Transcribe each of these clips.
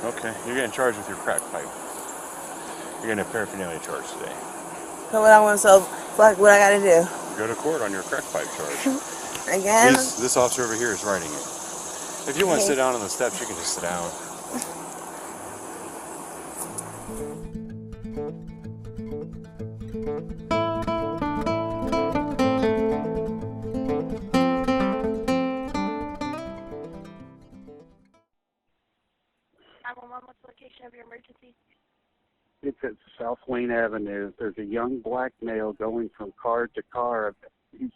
Okay, you're getting charged with your crack pipe. You're getting a paraphernalia charge today. So what I want, so fuck what I gotta do? Go to court on your crack pipe charge. Again? This officer over here is writing it. If you want to sit down on the steps, you can just sit down. What's the location of your emergency? It's at South Wayne Avenue. There's a young black male going from car to car.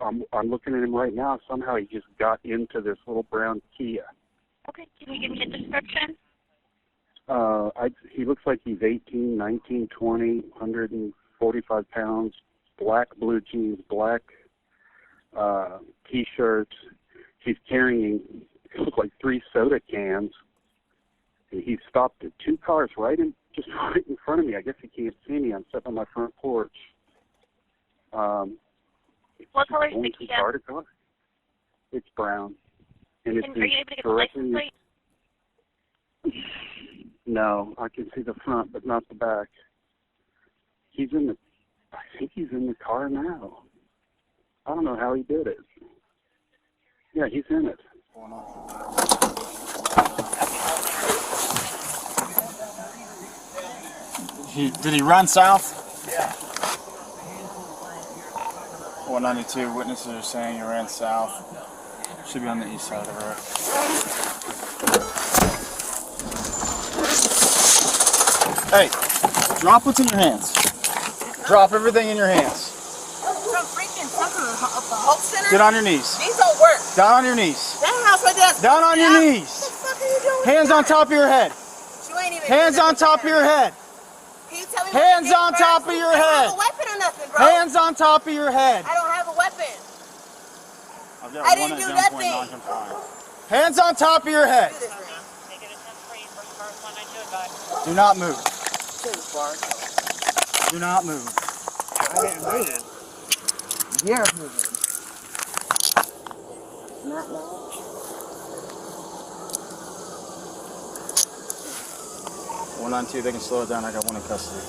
I'm looking at him right now. Somehow he just got into this little brown Kia. Okay, can you give me a description? He looks like he's 18, 19, 20, 145 pounds, black blue jeans, black T-shirts. He's carrying, it looks like 3 soda cans. He stopped at 2 cars just right in front of me. I guess he can't see me. I'm sitting on my front porch. What color is the Kia? Car to car. It's brown. And Are you able to get the license plate? No, I can see the front, but not the back. I think he's in the car now. I don't know how he did it. Yeah, he's in it. Did he run south? Yeah. 192, witnesses are saying he ran south. Should be on the east side of the road. Hey, drop what's in your hands. Drop everything in your hands. Get on your knees. These don't work. Down on your knees. That house right there. Down on your knees. What the fuck are you doing? Hands on top of your head. You ain't even Hands on top of your head. Can you tell me Hands on top of your I don't head. have a weapon or nothing, bro. Hands on top of your head. I don't have a weapon. I didn't do nothing. Hands on top of your head. Do not move. Do not move. I didn't move. You're moving. Not now. 192, they can slow it down. I got one in custody.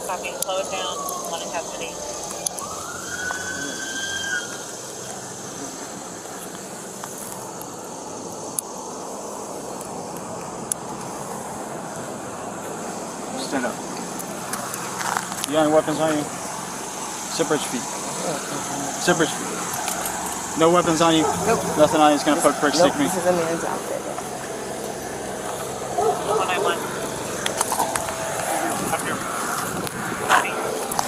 Copy, slow it down. One in custody. Stand up. You got any weapons on you? Separate your feet. Separate your feet. No weapons on you? Nope. Nothing on you? It's going to poke, prick, stick me? This is a man's outfit. 191.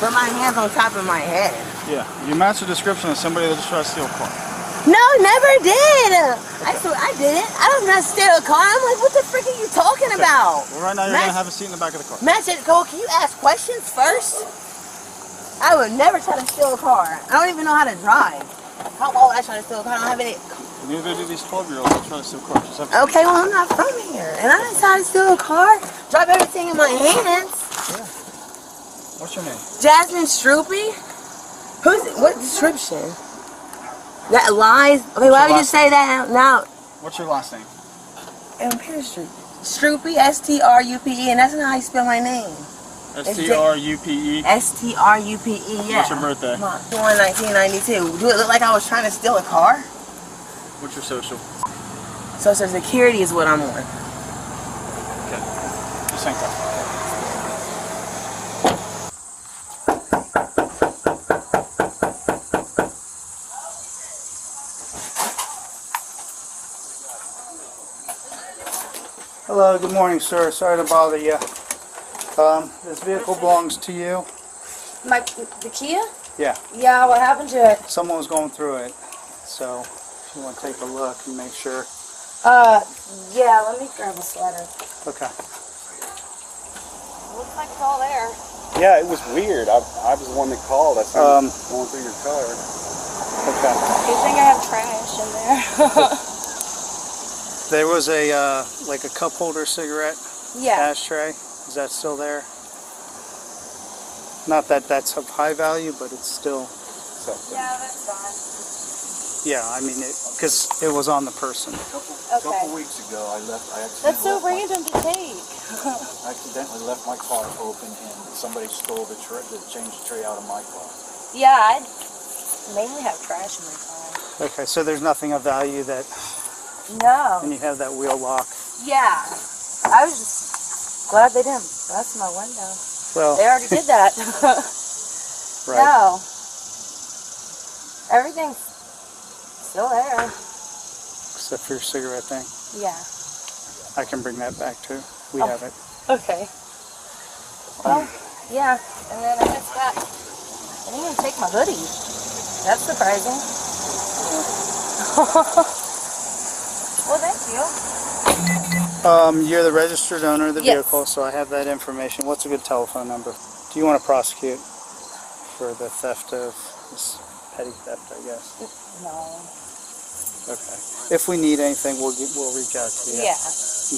Put my hands on top of my head. Yeah. You match the description of somebody that just tried to steal a car. No, never did. I didn't. I don't know how to steal a car. I'm like, what the frick are you talking about? Well, right now you're going to have a seat in the back of the car. Match it, Cole. Can you ask questions first? I would never try to steal a car. I don't even know how to drive. How old I try to steal a car? I don't have any. Neither do these 12-year-olds that try to steal cars. Okay, well, I'm not from here. And I didn't try to steal a car. Drop everything in my hands. Yeah. What's your name? Jasmine Stroopy? What description? That lies? Okay, why would you say that now? What's your last name? Stroopy, S-T-R-U-P-E, and that's not how you spell my name. S-T-R-U-P-E? S-T-R-U-P-E, yeah. What's your birthday? 1992. Do it look like I was trying to steal a car? What's your social? Social Security is what I'm on. Okay. Just hang tight. Hello, good morning, sir. Sorry to bother you. This vehicle belongs to you. The Kia? Yeah. Yeah, what happened to it? Someone was going through it, so if you want to take a look and make sure. Yeah, let me grab a sweater. Okay. Looks like it's all there. Yeah, it was weird. I was the one that called. I saw going through your car. Okay. You think I have trash in there? There was a like a cup holder cigarette Yeah. ashtray. Is that still there? Not that that's of high value, but it's still. Yeah, that's fine. Yeah, I mean, because it was on the person. Okay. A couple weeks ago, I That's so random to take. accidentally left my car open and somebody stole the changed the tray out of my car. Yeah, I mainly have trash in my car. Okay, so there's nothing of value that, No. and you have that wheel lock. Yeah. I was just glad they didn't bust my window. Well, They already did that. right. No. Everything's still there. Except for your cigarette thing. Yeah. I can bring that back too. We Oh. have it. Okay. Well, yeah. And then I just got, I didn't even take my hoodie. That's surprising. Well, thank you. You're the registered owner of the Yes. vehicle, so I have that information. What's a good telephone number? Do you want to prosecute for the theft of this petty theft, I guess? No. Okay. If we need anything, we'll reach out to you. Yeah.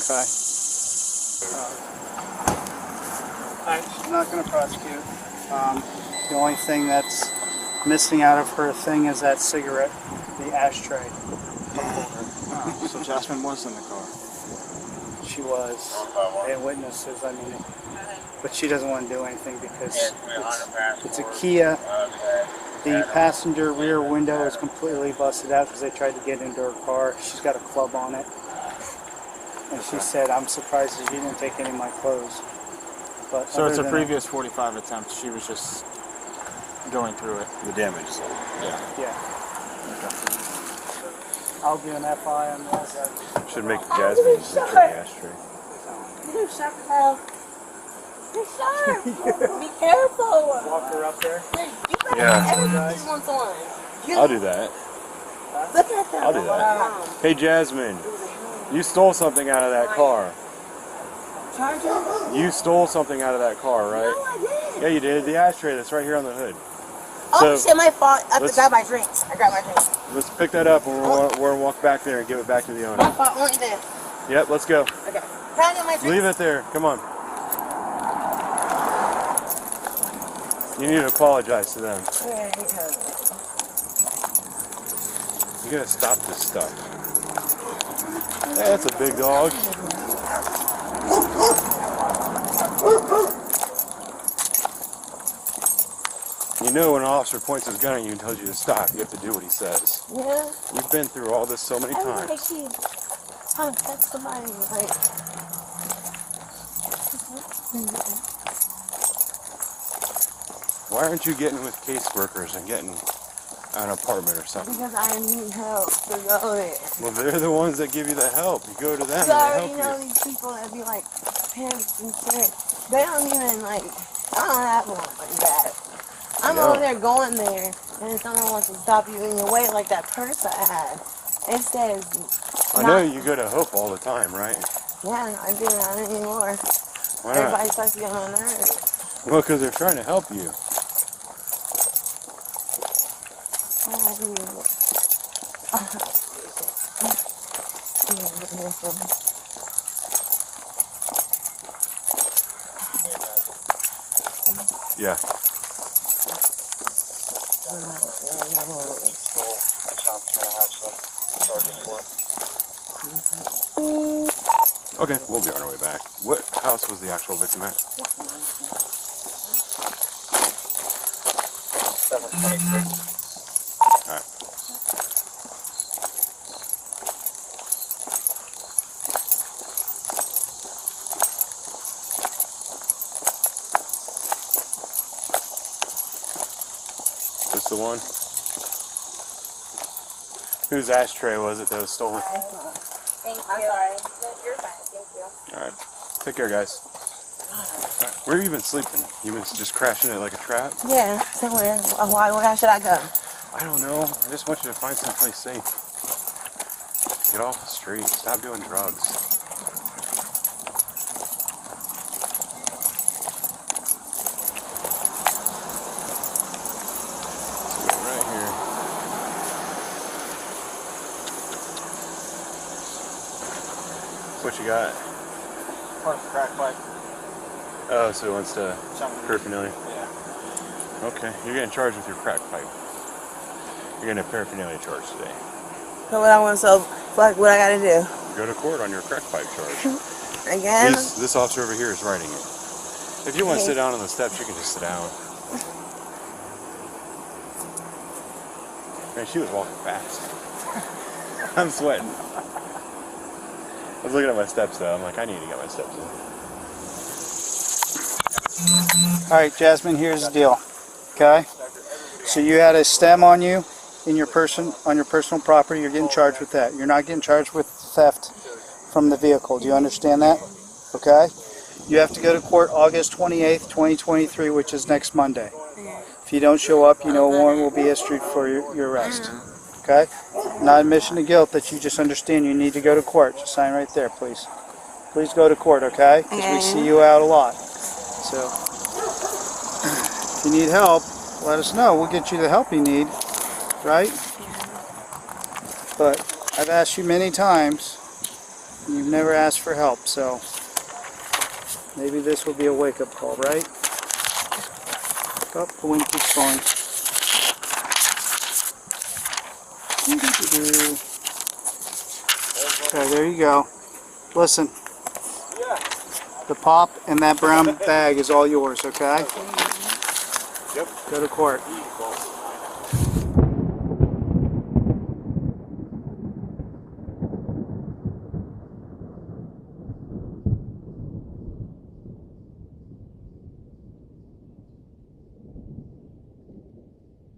Okay. I'm not going to prosecute. The only thing that's missing out of her thing is that cigarette, the ashtray. Oh, so Jasmine was in the car. She was. They had witnesses, I mean, but she doesn't want to do anything because it's a Kia. The passenger rear window is completely busted out because they tried to get into her car. She's got a club on it. And she said, I'm surprised that you didn't take any of my clothes. But other So it's a than previous 45 attempt. She was just going through it. The damage. Yeah. Yeah. I'll do an FI on this. Should make Jasmine just enter the ashtray. You're sharp as hell. You're sharp. Be careful. Walk her up there. You better Yeah. everything wants on. I'll do that. Look at them. I'll do that. Hey Jasmine, you stole something out of that car. Charger? You stole something out of that car, right? No, I didn't. Yeah, you did. The ashtray that's right here on the hood. Oh, So, shit, my fault. I let's- grabbed my drinks. I grabbed my drinks. Let's pick that up and we're gonna walk back there and give it back to the My owner. fault. Only this. Yep, let's go. Okay. Can I get my drinks? Leave it there. Come on. You need to apologize to them. Yeah, because You gotta stop this stuff. That's a big dog. You know when an officer points his gun at you and tells you to stop, you have to do what he says. yeah. You've been through all this so many I was times. like, she that's somebody like. Why aren't you getting with caseworkers and getting an apartment or something? Because I need help to go there. Well, they're the ones that give you the help. You go to them and You they already help know you. these people that be like pimps and shit. They don't even like. I don't have one like that. I'm Yeah. over there going there, and someone wants to stop you in your way like that purse I had. It says. I know you go to Hope all the time, right? Yeah, I do not anymore. Why not? Everybody starts to get on my nerves. Well, because they're trying to help you. Yeah. Okay, we'll be on our way back. What house was the actual victim at? 726. Alright. This the one? Whose ashtray was it that was stolen? Thank you. I'm sorry. You're fine. Thank you. Alright. Take care, guys. Where have you been sleeping? You been just crashing it like a trap? Yeah, somewhere. Where should I go? I don't know. I just want you to find someplace safe. Get off the street. Stop doing drugs. Right here. What you got? Crack pipe. Oh, so it wants to Something. paraphernalia. Yeah. Okay, you're getting charged with your crack pipe. You're getting a paraphernalia charge today. So what I want, so fuck what I gotta do. Go to court on your crack pipe charge. Again? This officer over here is writing it. If you want to sit down on the steps, you can just sit down. Man, she was walking fast. I'm sweating. I was looking at my steps though. I'm like, I need to get my steps in. All right, Jasmine, here's the deal. Okay? So you had a stem on you in your on your personal property. You're getting charged with that. You're not getting charged with theft from the vehicle. Do you understand that? Okay? You have to go to court August 28th, 2023, which is next Monday. If you don't show up, you know a warrant will be issued for your arrest. Okay? Not admission of guilt, that you just understand you need to go to court. Just sign right there, please. Please go to court, okay? Because we see you out a lot. So, if you need help, let us know. We'll get you the help you need, right? But I've asked you many times, and you've never asked for help, so maybe this will be a wake-up call, right? Oh, the wind keeps going. Okay, there you go. Listen. The pop and that brown bag is all yours, okay? Yep. Go to court.